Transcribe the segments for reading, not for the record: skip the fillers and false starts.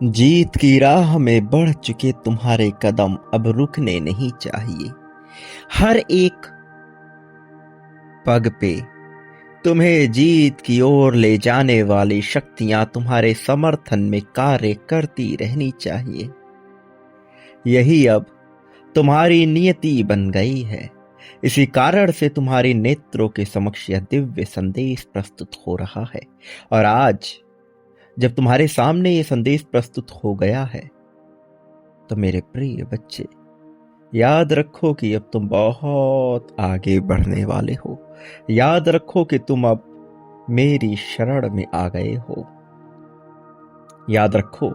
जीत की राह में बढ़ चुके तुम्हारे कदम अब रुकने नहीं चाहिए। हर एक पग पे तुम्हें जीत की ओर ले जाने वाली शक्तियां तुम्हारे समर्थन में कार्य करती रहनी चाहिए। यही अब तुम्हारी नियति बन गई है। इसी कारण से तुम्हारी नेत्रों के समक्ष यह दिव्य संदेश प्रस्तुत हो रहा है। और आज जब तुम्हारे सामने ये संदेश प्रस्तुत हो गया है तो मेरे प्रिय बच्चे, याद रखो कि अब तुम बहुत आगे बढ़ने वाले हो। याद रखो कि तुम अब मेरी शरण में आ गए हो। याद रखो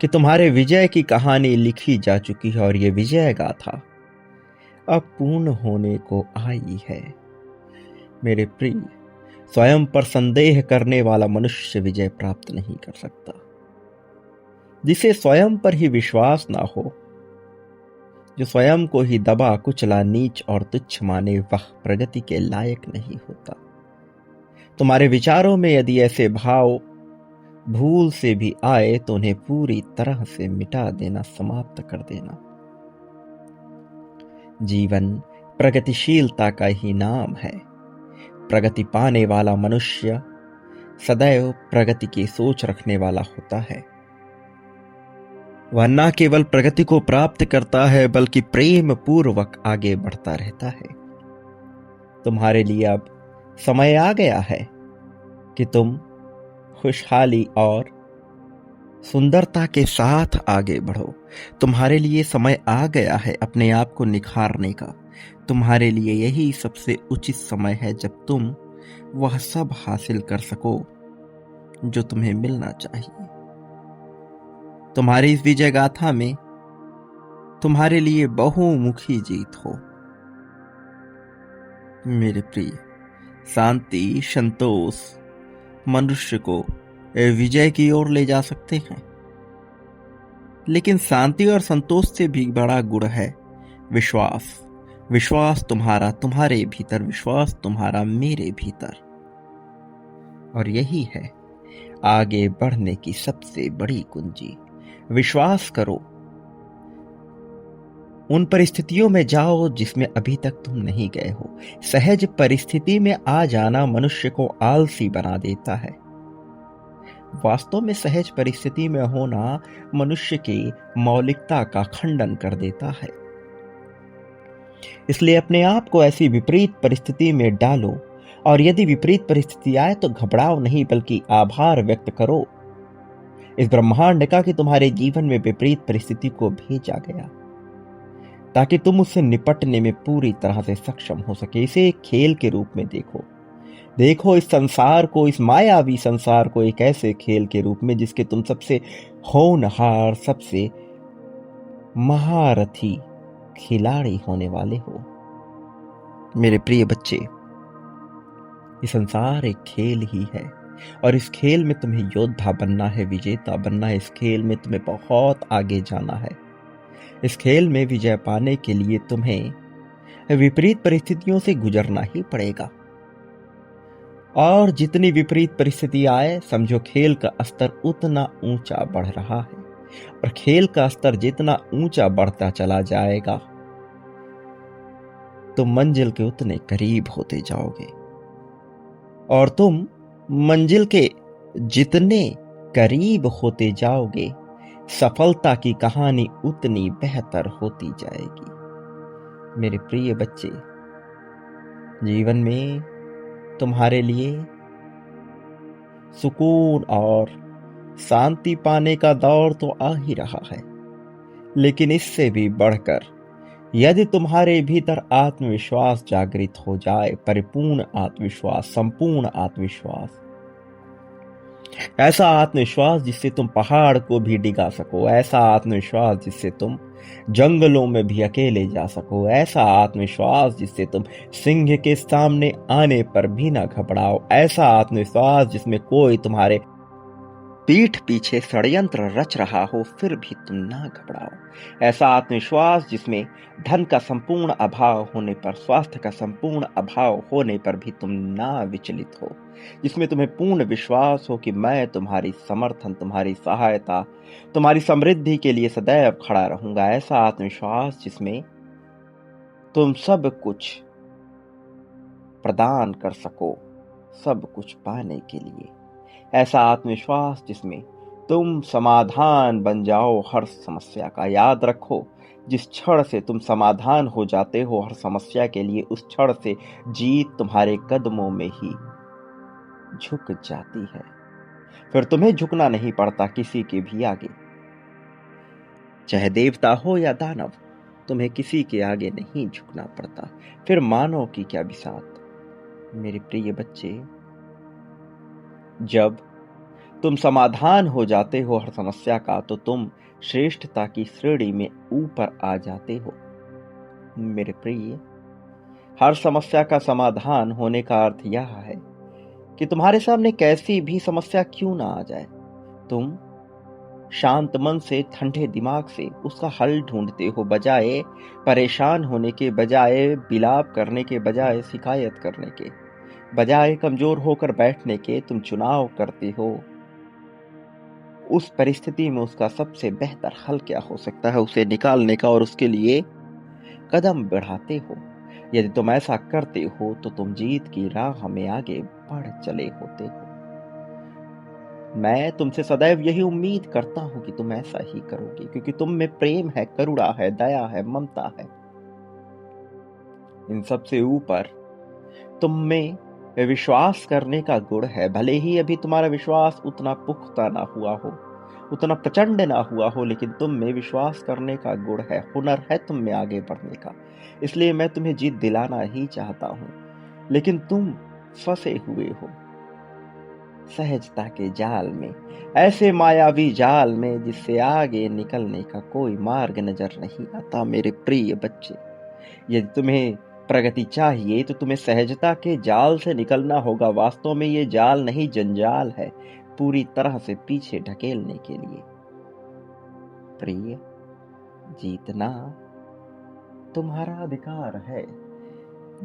कि तुम्हारे विजय की कहानी लिखी जा चुकी है और ये विजय गाथा अब पूर्ण होने को आई है। मेरे प्रिय, स्वयं पर संदेह करने वाला मनुष्य विजय प्राप्त नहीं कर सकता। जिसे स्वयं पर ही विश्वास ना हो, जो स्वयं को ही दबा कुचला नीच और तुच्छ माने, वह प्रगति के लायक नहीं होता। तुम्हारे विचारों में यदि ऐसे भाव भूल से भी आए तो उन्हें पूरी तरह से मिटा देना, समाप्त कर देना। जीवन प्रगतिशीलता का ही नाम है। प्रगति पाने वाला मनुष्य सदैव प्रगति की सोच रखने वाला होता है। वह न केवल प्रगति को प्राप्त करता है बल्कि प्रेम पूर्वक आगे बढ़ता रहता है। तुम्हारे लिए अब समय आ गया है कि तुम खुशहाली और सुंदरता के साथ आगे बढ़ो। तुम्हारे लिए समय आ गया है अपने आप को निखारने का। तुम्हारे लिए यही सबसे उचित समय है जब तुम वह सब हासिल कर सको जो तुम्हें मिलना चाहिए। तुम्हारी इस विजय गाथा में तुम्हारे लिए बहुमुखी जीत हो। मेरे प्रिय, शांति संतोष मनुष्य को विजय की ओर ले जा सकते हैं, लेकिन शांति और संतोष से भी बड़ा गुण है विश्वास। विश्वास तुम्हारा तुम्हारे भीतर, विश्वास तुम्हारा मेरे भीतर। और यही है आगे बढ़ने की सबसे बड़ी कुंजी। विश्वास करो। उन परिस्थितियों में जाओ जिसमें अभी तक तुम नहीं गए हो। सहज परिस्थिति में आ जाना मनुष्य को आलसी बना देता है। वास्तव में सहज परिस्थिति में होना मनुष्य की मौलिकता का खंडन कर देता है। इसलिए अपने आप को ऐसी विपरीत परिस्थिति में डालो, और यदि विपरीत परिस्थिति आए तो घबराओ नहीं बल्कि आभार व्यक्त करो इस ब्रह्मांड का कि तुम्हारे जीवन में विपरीत परिस्थिति को भेजा गया ताकि तुम उससे निपटने में पूरी तरह से सक्षम हो सके। इसे एक खेल के रूप में देखो इस संसार को, इस मायावी संसार को एक ऐसे खेल के रूप में जिसके तुम सबसे होनहार, सबसे महारथी खिलाड़ी होने वाले हो। मेरे प्रिय बच्चे, ये संसार एक खेल ही है और इस खेल में तुम्हें योद्धा बनना है, विजेता बनना है। इस खेल में तुम्हें बहुत आगे जाना है। इस खेल में विजय पाने के लिए तुम्हें विपरीत परिस्थितियों से गुजरना ही पड़ेगा। और जितनी विपरीत परिस्थिति आए, समझो खेल का स्तर उतना ऊंचा बढ़ रहा है। और खेल का स्तर जितना ऊंचा बढ़ता चला जाएगा तुम मंजिल के उतने करीब होते जाओगे। और तुम मंजिल के जितने करीब होते जाओगे, सफलता की कहानी उतनी बेहतर होती जाएगी। मेरे प्रिय बच्चे, जीवन में तुम्हारे लिए सुकून और शांति पाने का दौर तो आ ही रहा है, लेकिन इससे भी बढ़कर यदि तुम्हारे भीतर आत्मविश्वास जागृत हो जाए, परिपूर्ण आत्मविश्वास, संपूर्ण आत्मविश्वास, ऐसा आत्मविश्वास जिससे तुम पहाड़ को भी डिगा सको, ऐसा आत्मविश्वास जिससे तुम जंगलों में भी अकेले जा सको, ऐसा आत्मविश्वास जिससे तुम सिंह के सामने आने पर भी ना घबराओ, ऐसा आत्मविश्वास जिसमें कोई तुम्हारे पीठ पीछे षड्यंत्र रच रहा हो, फिर भी तुम ना घबराओ। ऐसा आत्मविश्वास जिसमें धन का संपूर्ण अभाव होने पर, स्वास्थ्य का संपूर्ण अभाव होने पर भी तुम ना विचलित हो, जिसमें तुम्हें पूर्ण विश्वास हो कि मैं तुम्हारी समर्थन, तुम्हारी सहायता, तुम्हारी समृद्धि के लिए सदैव खड़ा रहूंगा। ऐसा आत्मविश्वास जिसमें तुम सब कुछ प्रदान कर सको, सब कुछ पाने के लिए। ऐसा आत्मविश्वास जिसमें तुम समाधान बन जाओ हर समस्या का। याद रखो, जिस क्षण से तुम समाधान हो जाते हो हर समस्या के लिए, उस क्षण से जीत तुम्हारे कदमों में ही झुक जाती है। फिर तुम्हें झुकना नहीं पड़ता किसी के भी आगे, चाहे देवता हो या दानव, तुम्हें किसी के आगे नहीं झुकना पड़ता। फिर मानो की क्या बिसात। मेरे प्रिय बच्चे, जब तुम समाधान हो जाते हो हर समस्या का, तो तुम श्रेष्ठता की श्रेणी में ऊपर आ जाते हो। मेरे प्रिय, हर समस्या का समाधान होने का अर्थ यह है कि तुम्हारे सामने कैसी भी समस्या क्यों ना आ जाए, तुम शांत मन से, ठंडे दिमाग से उसका हल ढूंढते हो। बजाय परेशान होने के, बजाय विलाप करने के, बजाय शिकायत करने के, बजाय कमजोर होकर बैठने के, तुम चुनाव करते हो उस परिस्थिति में उसका सबसे बेहतर हल क्या हो सकता है उसे निकालने का, और उसके लिए कदम बढ़ाते हो। यदि तुम ऐसा करते हो तो तुम जीत की राह में आगे बढ़ चले होते हो। मैं तुमसे सदैव यही उम्मीद करता हूं कि तुम ऐसा ही करोगे, क्योंकि तुम में प्रेम है, करुणा है, दया है, ममता है। इन सब से ऊपर तुम में विश्वास करने का गुण है। भले ही अभी तुम्हारा विश्वास उतना पुख्ता ना हुआ हो, उतना प्रचंड ना हुआ हो, लेकिन तुम में विश्वास करने का गुण है, हुनर है तुम में आगे बढ़ने का। इसलिए मैं तुम्हें जीत दिलाना ही चाहता हूं, लेकिन तुम फंसे हुए हो सहजता के जाल में, ऐसे मायावी जाल में जिससे आगे निकलने का कोई मार्ग नजर नहीं आता। मेरे प्रिय बच्चे, यदि तुम्हें प्रगति चाहिए तो तुम्हें सहजता के जाल से निकलना होगा। वास्तव में ये जाल नहीं, जंजाल है, पूरी तरह से पीछे ढकेलने के लिए। प्रिय, जीतना तुम्हारा अधिकार है,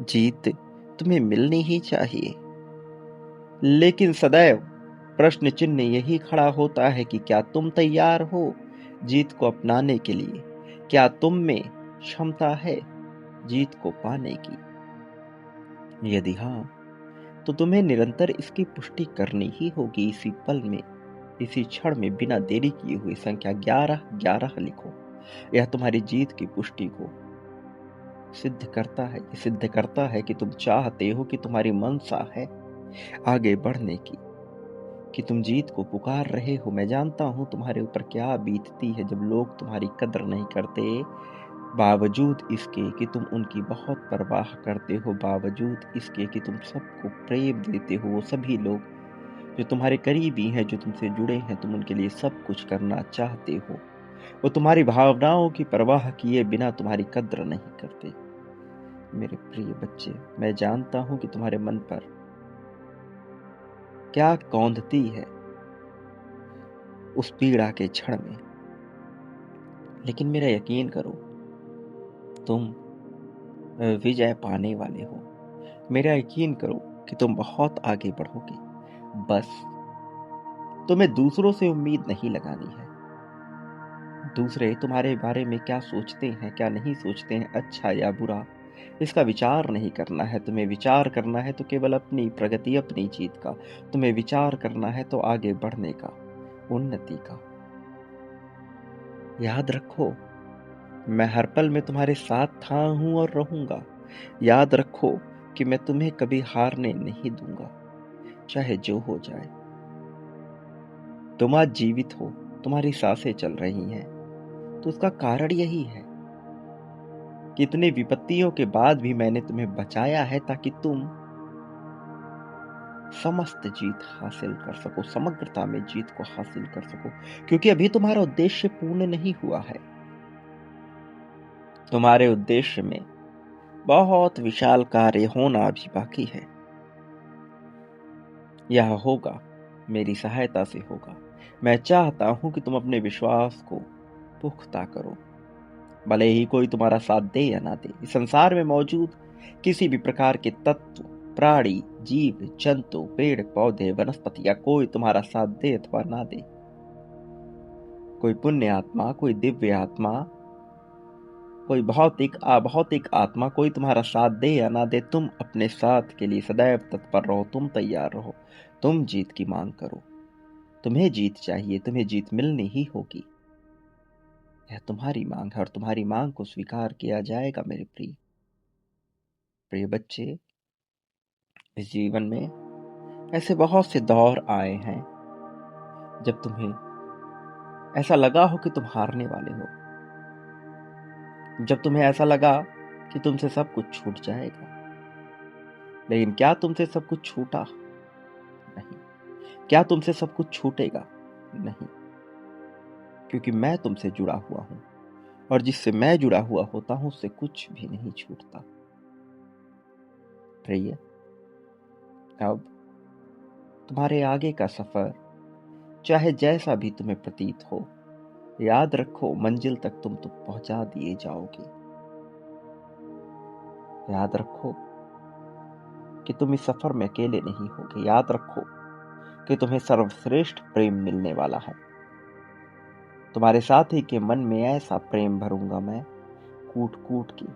जीत तुम्हें मिलनी ही चाहिए। लेकिन सदैव प्रश्न चिन्ह यही खड़ा होता है कि क्या तुम तैयार हो जीत को अपनाने के लिए? क्या तुम में क्षमता है जीत को पाने की? यदि हाँ, तो तुम्हें निरंतर इसकी पुष्टि करनी ही होगी। इसी पल में, इसी क्षण में, बिना देरी किए हुए संख्या 11-11 लिखो। यह तुम्हारी जीत की पुष्टि को सिद्ध करता है। ये सिद्ध करता है कि तुम चाहते हो, कि तुम्हारी मनसा है आगे बढ़ने की, कि तुम जीत को पुकार रहे हो। मैं जानता हूं तुम्हारे ऊपर क्या बीतती है जब लोग तुम्हारी कदर नहीं करते, बावजूद इसके कि तुम उनकी बहुत परवाह करते हो, बावजूद इसके कि तुम सबको प्रेम देते हो। वो सभी लोग जो तुम्हारे करीबी हैं, जो तुमसे जुड़े हैं, तुम उनके लिए सब कुछ करना चाहते हो। वो तुम्हारी भावनाओं की परवाह किए बिना तुम्हारी कद्र नहीं करते। मेरे प्रिय बच्चे, मैं जानता हूं कि तुम्हारे मन पर क्या कौंधती है उस पीड़ा के क्षण में, लेकिन मेरा यकीन करो, तुम विजय पाने वाले हो। मेरा यकीन करो कि तुम बहुत आगे बढ़ोगे। बस तुम्हें दूसरों से उम्मीद नहीं लगानी है। दूसरे तुम्हारे बारे में क्या सोचते हैं, क्या नहीं सोचते हैं, अच्छा या बुरा, इसका विचार नहीं करना है। तुम्हें विचार करना है तो केवल अपनी प्रगति, अपनी जीत का। तुम्हें विचार करना है तो आगे बढ़ने का, उन्नति का। याद रखो, मैं हर पल में तुम्हारे साथ था, हूं और रहूंगा। याद रखो कि मैं तुम्हें कभी हारने नहीं दूंगा, चाहे जो हो जाए। तुम आज जीवित हो, तुम्हारी सांसें चल रही हैं, तो उसका कारण यही है कि इतने विपत्तियों के बाद भी मैंने तुम्हें बचाया है, ताकि तुम समस्त जीत हासिल कर सको, समग्रता में जीत को हासिल कर सको। क्योंकि अभी तुम्हारा उद्देश्य पूर्ण नहीं हुआ है। तुम्हारे उद्देश्य में बहुत विशाल कार्य होना भी बाकी है। यह होगा, मेरी सहायता से होगा। मैं चाहता हूं कि तुम अपने विश्वास को पुख्ता करो, भले ही कोई तुम्हारा साथ दे या ना दे। इस संसार में मौजूद किसी भी प्रकार के तत्व, प्राणी, जीव जंतु, पेड़ पौधे, वनस्पति या कोई तुम्हारा साथ दे अथवा ना दे, कोई पुण्य आत्मा, कोई दिव्य आत्मा, कोई भौतिक अभौतिक आत्मा, कोई तुम्हारा साथ दे या ना दे, तुम अपने साथ के लिए सदैव तत्पर रहो, तुम तैयार रहो, तुम जीत की मांग करो। तुम्हें जीत चाहिए, तुम्हें जीत मिलनी ही होगी। यह तुम्हारी मांग है और तुम्हारी मांग को स्वीकार किया जाएगा मेरे प्रिय प्रिय बच्चे। इस जीवन में ऐसे बहुत से दौर आए हैं जब तुम्हें ऐसा लगा हो कि तुम हारने वाले हो, जब तुम्हें ऐसा लगा कि तुमसे सब कुछ छूट जाएगा। लेकिन क्या तुमसे सब कुछ छूटा? नहीं। क्या तुमसे सब कुछ छूटेगा? नहीं, क्योंकि मैं तुमसे जुड़ा हुआ हूं और जिससे मैं जुड़ा हुआ होता हूं उससे कुछ भी नहीं छूटता। प्रिय, अब तुम्हारे आगे का सफर चाहे जैसा भी तुम्हें प्रतीत हो, याद रखो मंजिल तक तुम तो पहुंचा दिए जाओगे। याद रखो कि तुम इस सफर में अकेले नहीं होगे। याद रखो कि तुम्हें सर्वश्रेष्ठ प्रेम मिलने वाला है। तुम्हारे साथी के मन में ऐसा प्रेम भरूंगा मैं कूट कूट के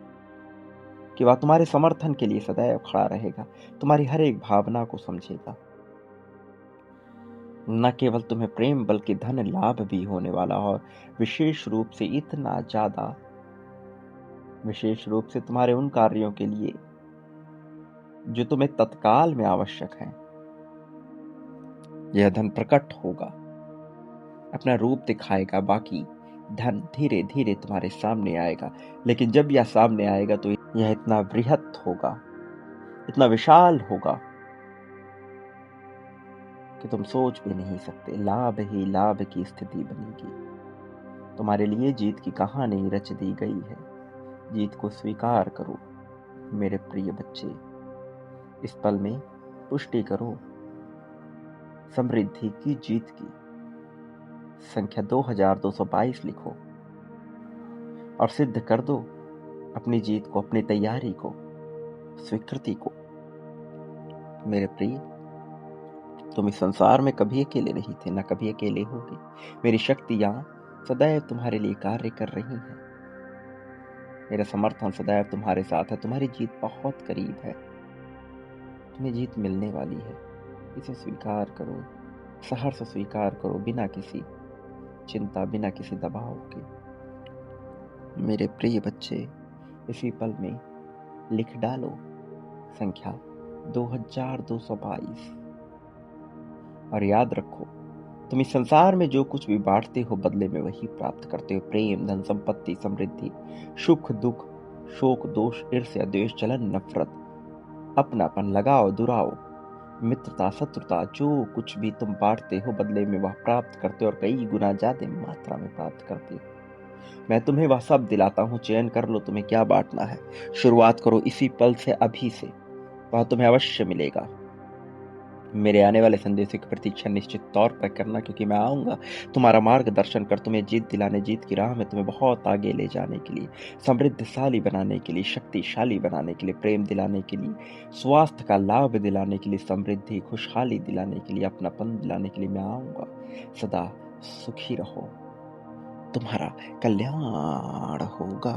कि वह तुम्हारे समर्थन के लिए सदैव खड़ा रहेगा, तुम्हारी हर एक भावना को समझेगा। न केवल तुम्हें प्रेम बल्कि धन लाभ भी होने वाला, और विशेष रूप से इतना ज्यादा, विशेष रूप से तुम्हारे उन कार्यों के लिए जो तुम्हें तत्काल में आवश्यक है। यह धन प्रकट होगा, अपना रूप दिखाएगा, बाकी धन धीरे धीरे तुम्हारे सामने आएगा। लेकिन जब यह सामने आएगा तो यह इतना बृहत होगा, इतना विशाल होगा कि तुम सोच भी नहीं सकते। लाभ ही लाभ की स्थिति बनेगी। तुम्हारे लिए जीत की कहानी रच दी गई है। जीत को स्वीकार करो मेरे प्रिय बच्चे। इस पल में पुष्टि करो समृद्धि की जीत की। संख्या 2222 लिखो और सिद्ध कर दो अपनी जीत को, अपनी तैयारी को, स्वीकृति को। मेरे प्रिय, तुम इस संसार में कभी अकेले नहीं थे, न कभी अकेले होगे। मेरी शक्तियां सदैव तुम्हारे लिए कार्य कर रही हैं। मेरा समर्थन सदैव तुम्हारे साथ है। तुम्हारी जीत बहुत करीब है। तुम्हें जीत मिलने वाली है। इसे स्वीकार करो, सहर्ष स्वीकार करो, बिना किसी चिंता, बिना किसी दबाव के। मेरे प्रिय बच्चे, इसी पल में लिख डालो संख्या 2222 और याद रखो, तुम इस संसार में जो कुछ भी बांटते हो बदले में वही प्राप्त करते हो। प्रेम, धन, संपत्ति, समृद्धि, सुख दुख, शोक, दोष, ईर्ष्या, द्वेष, जलन, नफरत, अपनापन, लगाव, दुराव, मित्रता, शत्रुता, जो कुछ भी तुम बांटते हो बदले में वह प्राप्त करते हो और कई गुना ज्यादा मात्रा में प्राप्त करते हो। मैं तुम्हें वह सब दिलाता हूं। चयन कर लो तुम्हें क्या बांटना है। शुरुआत करो इसी पल से, अभी से। वह तुम्हें अवश्य मिलेगा। मेरे आने वाले संदेशों की प्रतीक्षा निश्चित तौर पर करना, क्योंकि मैं आऊंगा तुम्हारा मार्गदर्शन कर, तुम्हें जीत दिलाने, जीत की राह में तुम्हें बहुत आगे ले जाने के लिए, समृद्धशाली बनाने के लिए, शक्तिशाली बनाने के लिए, प्रेम दिलाने के लिए, स्वास्थ्य का लाभ दिलाने के लिए, समृद्धि, खुशहाली दिलाने के लिए, अपनापन दिलाने के लिए मैं आऊंगा। सदा सुखी रहो, तुम्हारा कल्याण होगा।